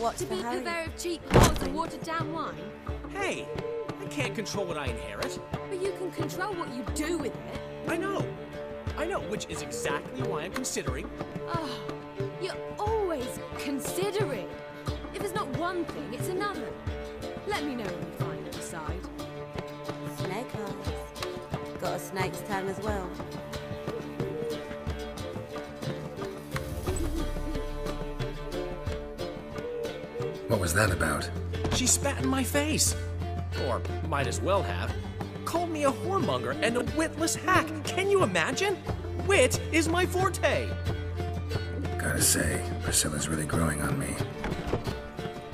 What's To for be a Harry? purveyor of cheap whores and watered-down wine? Hey, I can't control what I inherit. But you can control what you do with it. I know, which is exactly why I'm considering. Oh, you're always considering. If it's not one thing, it's another. Let me know when you finally decide. Snake eyes. Got a snake's tongue as well. What was that about? She spat in my face. Or might as well have. Called me a whoremonger and a witless hack. Can you imagine? Wit is my forte. Gotta say, Priscilla's really growing on me.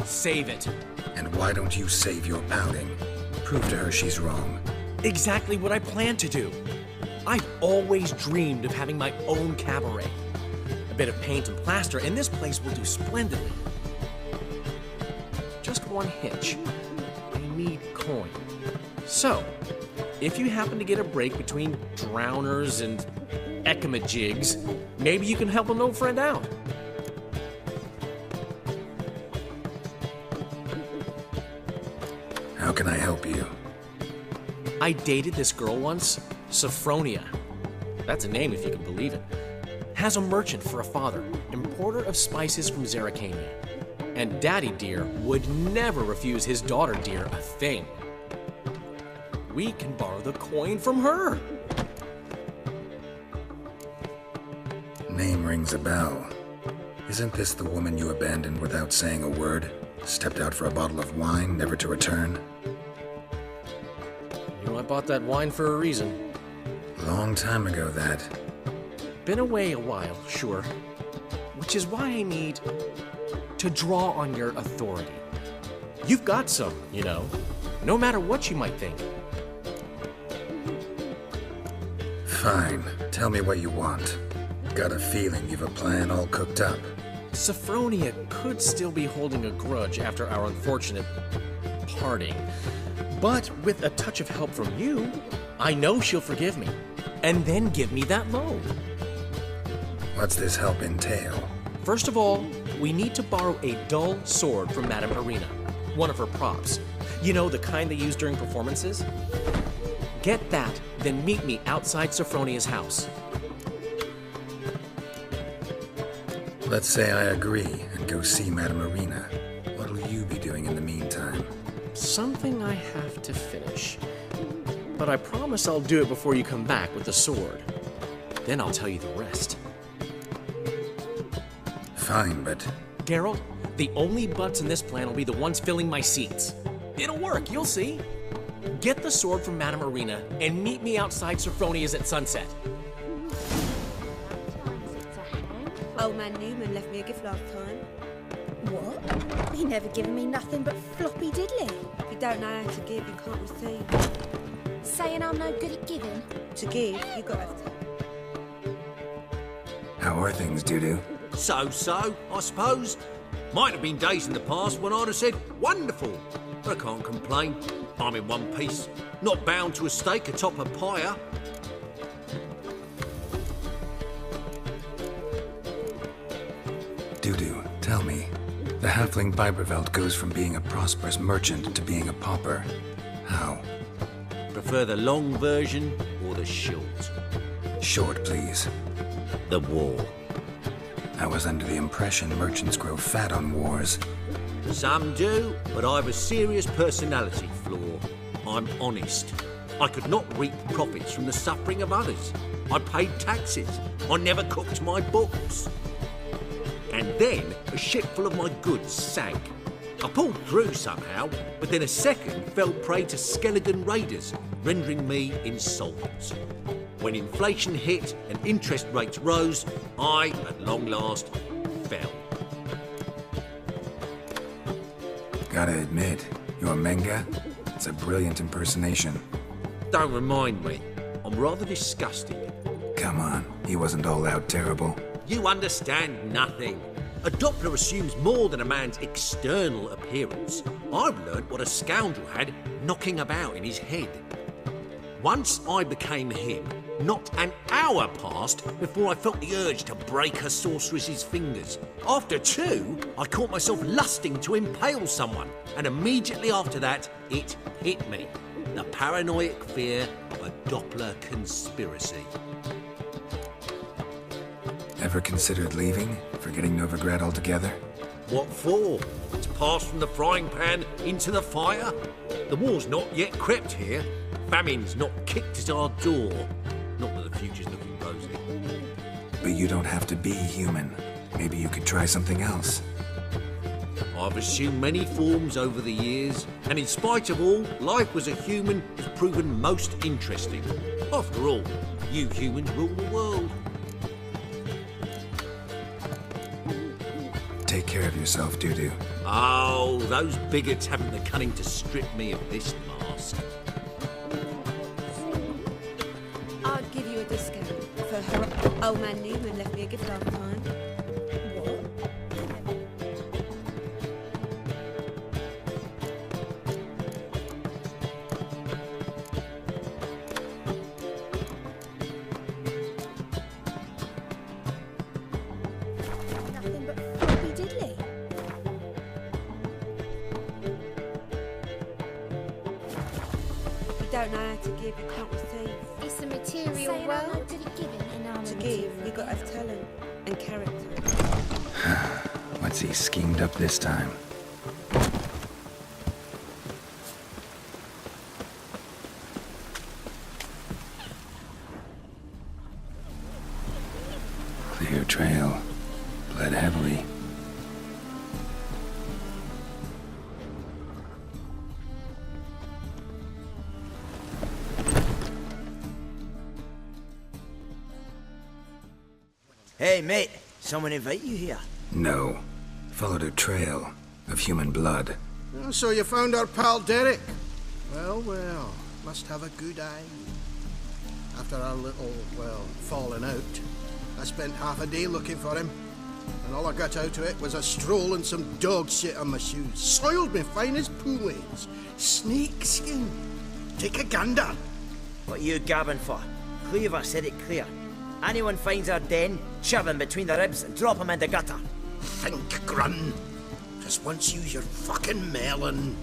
Save it. And why don't you save your pouting? Prove to her she's wrong. Exactly what I plan to do. I've always dreamed of having my own cabaret. A bit of paint and plaster, and this place will do splendidly. Just one hitch. I need coin. So, if you happen to get a break between drowners and ecamajigs, maybe you can help an old friend out. How can I help you? I dated this girl once, Sophronia. That's a name if you can believe it. Has a merchant for a father, importer of spices from Zerrikania. And Daddy Dear would never refuse his daughter Dear a thing. We can borrow the coin from her. Name rings a bell. Isn't this the woman you abandoned without saying a word? Stepped out for a bottle of wine, never to return? You know, I bought that wine for a reason. Long time ago, that. Been away a while, sure. Which is why I need to draw on your authority. You've got some, you know, no matter what you might think. Fine. Tell me what you want. Got a feeling you've a plan all cooked up. Sophronia could still be holding a grudge after our unfortunate parting. But with a touch of help from you, I know she'll forgive me. And then give me that loan. What's this help entail? First of all, we need to borrow a dull sword from Madame Arena, one of her props. You know, the kind they use during performances? Get that, then meet me outside Sophronia's house. Let's say I agree and go see Madame Arena. What'll you be doing in the meantime? Something I have to finish. But I promise I'll do it before you come back with the sword. Then I'll tell you the rest. Fine, but... Geralt, the only butts in this plan will be the ones filling my seats. It'll work, you'll see. Get the sword from Madame Arena and meet me outside Sophronia's at sunset. Old man Newman left me a gift last time. What? He never given me nothing but floppy diddly. If you don't know how to give, you can't receive. Saying I'm no good at giving. To give, you got to. How are things, Dudu? So, I suppose. Might have been days in the past when I'd have said, wonderful. But I can't complain. I'm in one piece. Not bound to a stake atop a pyre. Dudu, tell me. The halfling Biberveld goes from being a prosperous merchant to being a pauper. How? Prefer the long version or the short? Short, please. The war. I was under the impression merchants grow fat on wars. Some do, but I have a serious personality flaw. I'm honest. I could not reap profits from the suffering of others. I paid taxes. I never cooked my books. And then a ship full of my goods sank. I pulled through somehow, but then a second fell prey to skeleton raiders, rendering me insolvent. When inflation hit and interest rates rose, I, at long last, fell. Gotta admit, your Menga? It's a brilliant impersonation. Don't remind me. I'm rather disgusted. Come on, he wasn't all out terrible. You understand nothing. A Doppler assumes more than a man's external appearance. I've learned what a scoundrel had knocking about in his head. Once I became him, not an hour passed before I felt the urge to break her sorceress's fingers. After 2, I caught myself lusting to impale someone, and immediately after that, it hit me. The paranoid fear of a Doppler conspiracy. Ever considered leaving? Forgetting Novigrad altogether? What for? To pass from the frying pan into the fire? The war's not yet crept here. Famine's not kicked at our door. Not that the future's looking rosy. But you don't have to be human. Maybe you could try something else. I've assumed many forms over the years, and in spite of all, life as a human has proven most interesting. After all, you humans rule the world. Take care of yourself, Dudu. Oh, those bigots haven't the cunning to strip me of this mask. I'd give you a discount for her. Old man Newman left me a gift last time. Nothing but floppy diddly. If you don't know how to give, you can't receive. It's a material Saying world. I'm not good at giving and I'm To a give, material you got to have world. talent and character. What's he schemed up this time? Clear trail. Bled heavily. Hey, mate. Someone invite you here? No. Followed a trail of human blood. Oh, so you found our pal Derek? Well, well, must have a good eye. After our little, well, falling out, I spent half a day looking for him. And all I got out of it was a stroll and some dog shit on my shoes. Soiled me fine as poolades. Snake skin. Take a gander. What are you gabbing for? Cleaver said it clear. Anyone finds our den, shove him between the ribs and drop him in the gutter. Think, Grun. Just once use your fucking melon.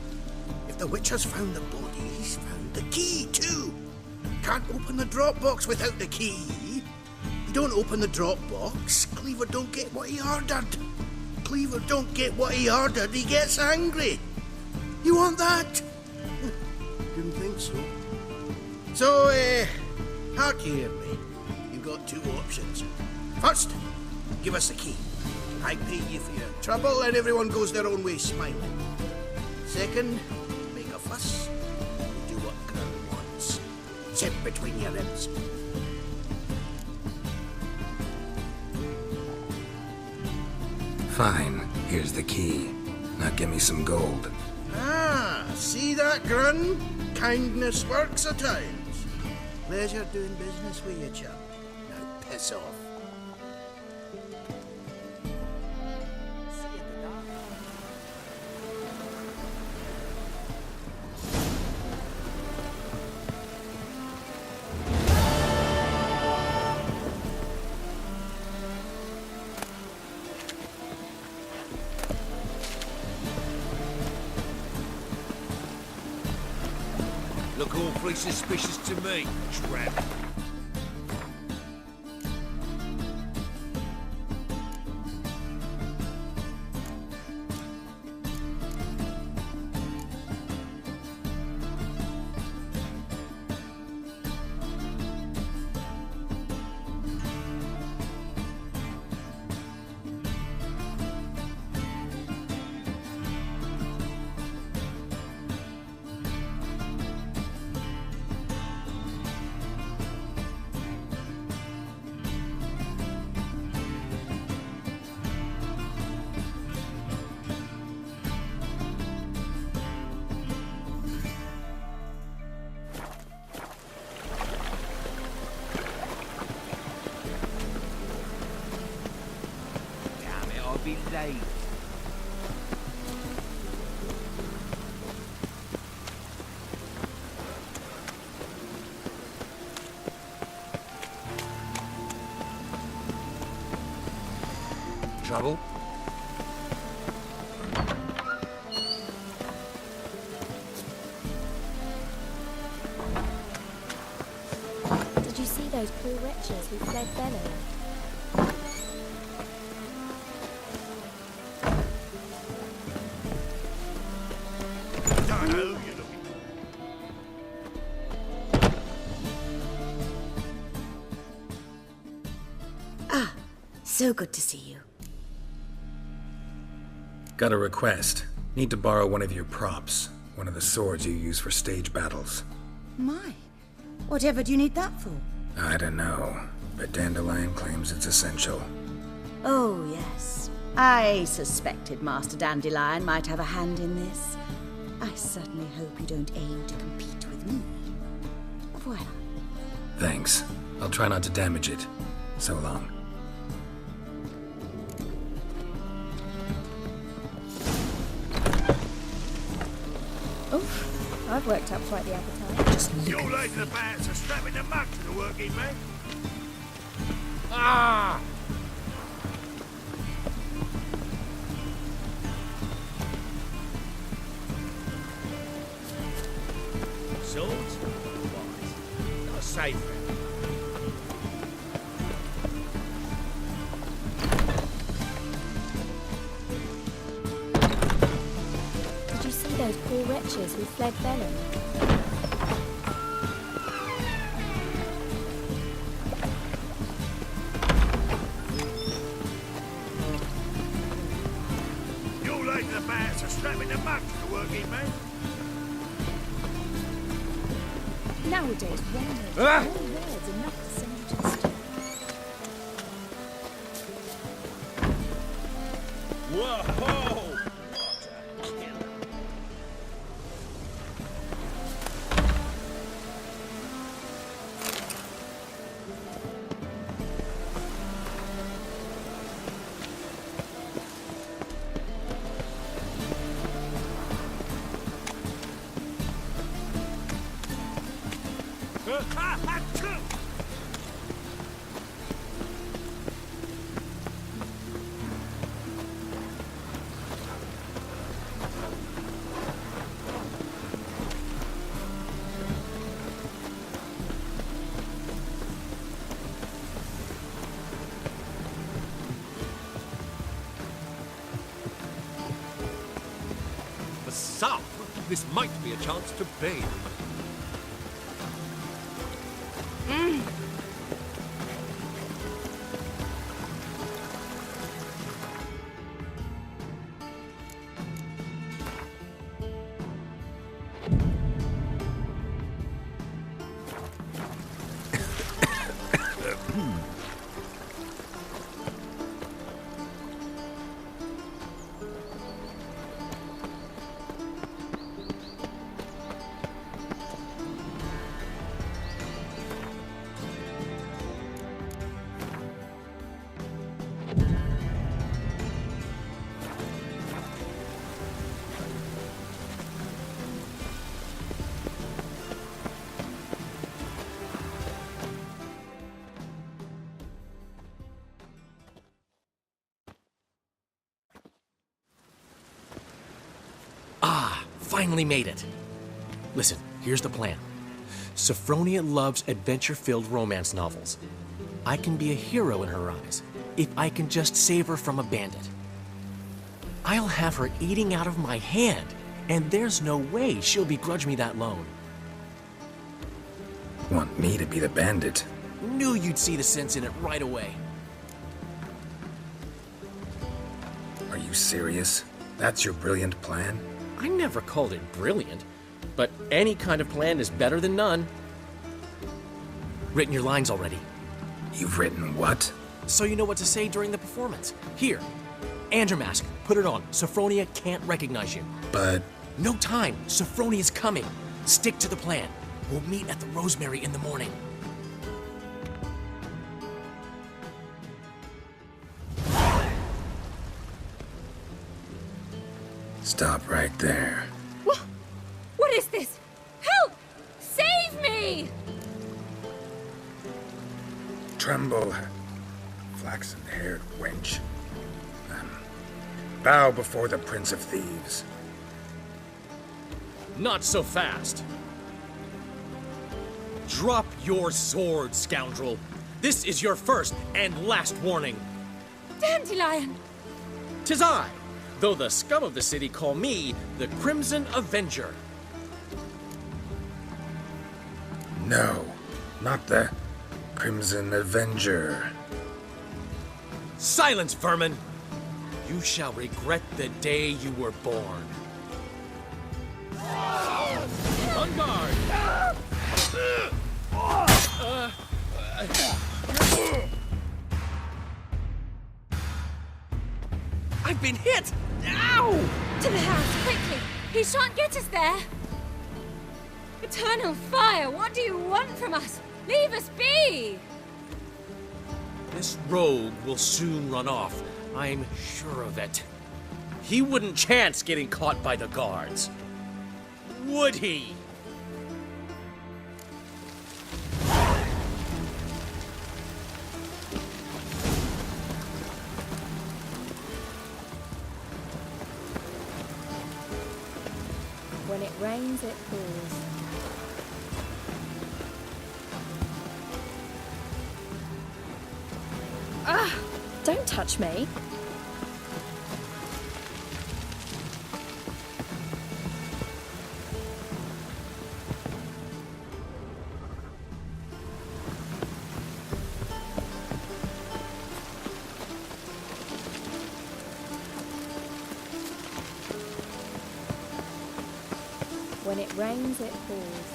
If the witch has found the body, he's found the key too. Can't open the drop box without the key. You don't open the drop box, Cleaver don't get what he ordered. Cleaver don't get what he ordered, he gets angry. You want that? Didn't think so. So, hark here, mate. You've got 2 options. First, give us the key. I pay you for your trouble and everyone goes their own way smiling. Second, make a fuss. Do what Grun wants. Sit between your ribs. Fine. Here's the key. Now give me some gold. Ah, see that, Grun? Kindness works at times. Pleasure doing business with you, chap. Now piss off. Look awfully suspicious to me, tramp. Damn it, I'll be late. trouble? Did you see those poor wretches who fled Bellow? So good to see you. Got a request. Need to borrow one of your props. One of the swords you use for stage battles. My. Whatever do you need that for? I don't know, but Dandelion claims it's essential. Oh, yes. I suspected Master Dandelion might have a hand in this. I certainly hope you don't aim to compete with me. Voilà. Thanks. I'll try not to damage it. So long. I've worked up quite the appetite. You're like the bats are strapping the mug to the working man. Ah! Swords? What? Not safe. Did you see those poor wretches who fled Bellow? You're like the bats are strapping the mug to the working man. Nowadays, one word's enough to send you to the stage. Whoa! For some, this might be a chance to bathe. Finally made it. Listen, here's the plan. Sophronia loves adventure-filled romance novels. I can be a hero in her eyes if I can just save her from a bandit. I'll have her eating out of my hand, and there's no way she'll begrudge me that loan. Want me to be the bandit? Knew you'd see the sense in it right away. Are you serious? That's your brilliant plan? I never called it brilliant, but any kind of plan is better than none. Written your lines already, You've written what? so you know what to say during the performance. Here, and your mask. Put it on. Sophronia can't recognize you. But No time. Sophronia's coming. Stick to the plan. We'll meet at the Rosemary in the morning. stop right there. What is this? Help! Save me! Tremble, flaxen-haired wench. Bow before the Prince of Thieves. Not so fast. Drop your sword, scoundrel. This is your first and last warning. Dandelion! 'Tis I, though the scum of the city call me the Crimson Avenger. No, not the Crimson Avenger. Silence, vermin! You shall regret the day you were born. On guard! I've been hit! Ow! To the house, quickly! He shan't get us there! Eternal fire, what do you want from us? Leave us be! This rogue will soon run off. I'm sure of it. He wouldn't chance getting caught by the guards. Would he? When it rains, it pours. Ah! Don't touch me. When it rains, it pours.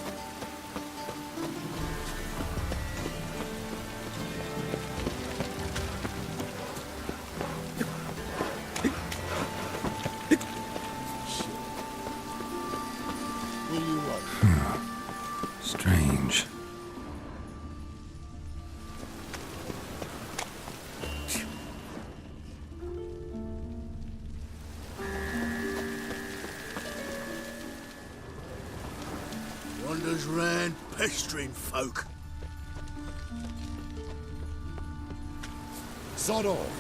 Strange. Wanders round pestering folk. Sod off.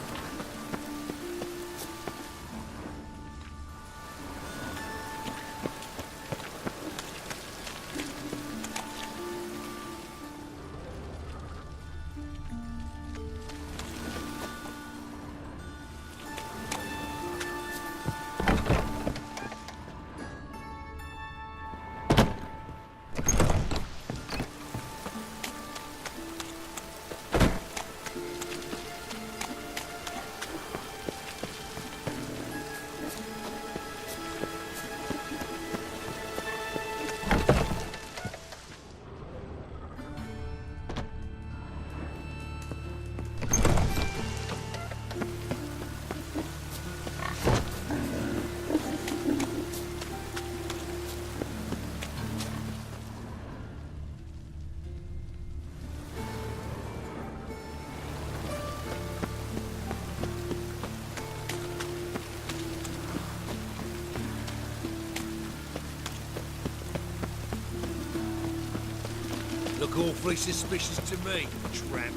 Look awfully suspicious to me, tramp.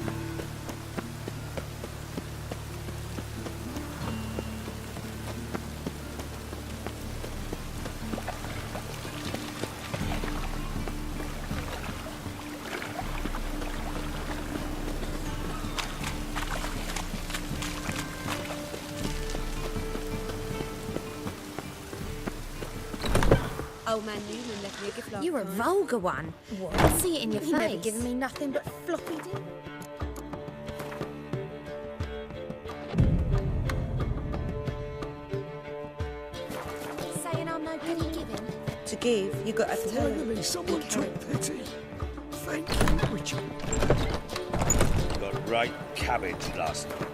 Old man Newman left me a gift last You're a night. vulgar one. What? I see it in your He face. never given me nothing but floppy dick. Saying I'm no good at giving. To give, you got to tell him. Finally, someone took pity. Thank you, Richard. Got right cabbage last night.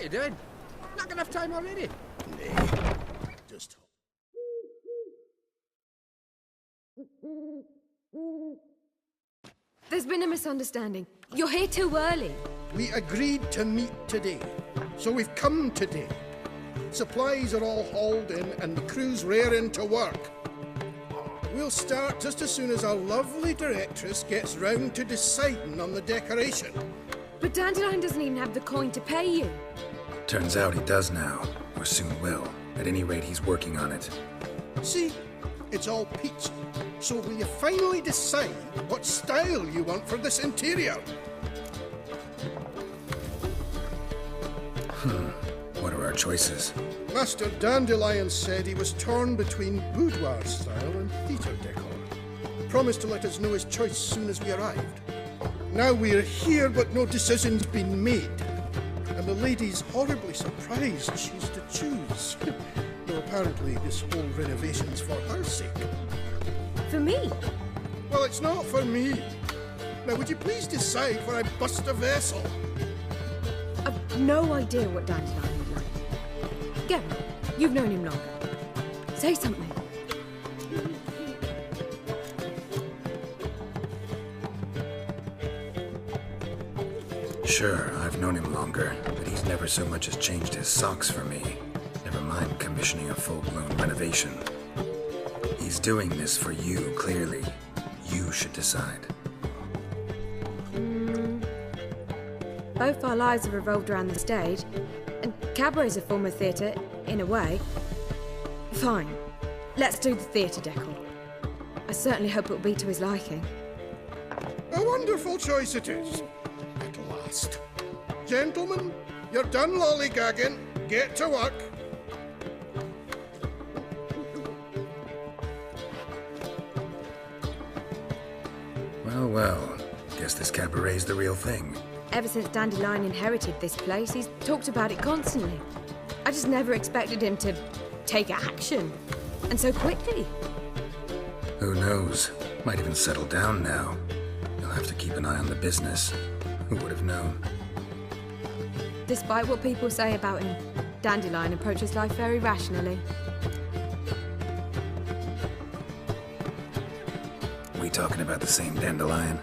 you doing? Not enough time already? Nay, just... There's been a misunderstanding. You're here too early. We agreed to meet today, so we've come today. Supplies are all hauled in and the crew's raring to work. We'll start just as soon as our lovely directress gets round to deciding on the decoration. But Dandelion doesn't even have the coin to pay you. Turns out he does now, or soon will. At any rate, he's working on it. See, it's all peachy. So will you finally decide what style you want for this interior? What are our choices? Master Dandelion said he was torn between boudoir style and theatre decor. Promised to let us know his choice soon as we arrived. Now we're here, but no decision's been made. And the lady's horribly surprised she's to choose. Though apparently this whole renovation's for her sake. For me? Well, it's not for me. Now, would you please decide where I bust a vessel? I've no idea what Dandelion would like. Gavin, you've known him longer. Say something. Sure, I've known him longer, but he's never so much as changed his socks for me. Never mind commissioning a full-blown renovation. He's doing this for you, clearly. You should decide. Both our lives have revolved around the stage, and cabaret's a form of theatre, in a way. Fine. Let's do the theatre decor. I certainly hope it'll be to his liking. A wonderful choice it is. At last. Gentlemen, you're done lollygagging. Get to work. Well, guess this cabaret's the real thing. Ever since Dandelion inherited this place, he's talked about it constantly. I just never expected him to take action. And so quickly. Who knows? Might even settle down now. You'll have to keep an eye on the business. Who would have known? Despite what people say about him, Dandelion approaches life very rationally. We talking about the same Dandelion?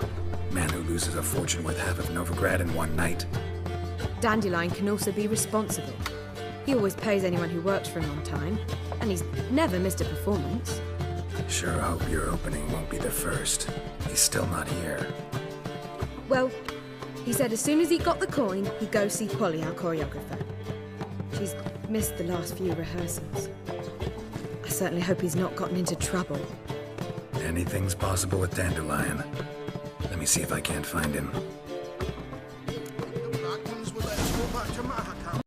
Man who loses a fortune worth half of Novigrad in one night? Dandelion can also be responsible. He always pays anyone who works for him on time, and he's never missed a performance. Sure hope your opening won't be the first. He's still not here. Well, he said as soon as he got the coin, he'd go see Polly, our choreographer. She's missed the last few rehearsals. I certainly hope he's not gotten into trouble. Anything's possible with Dandelion. Let me see if I can't find him.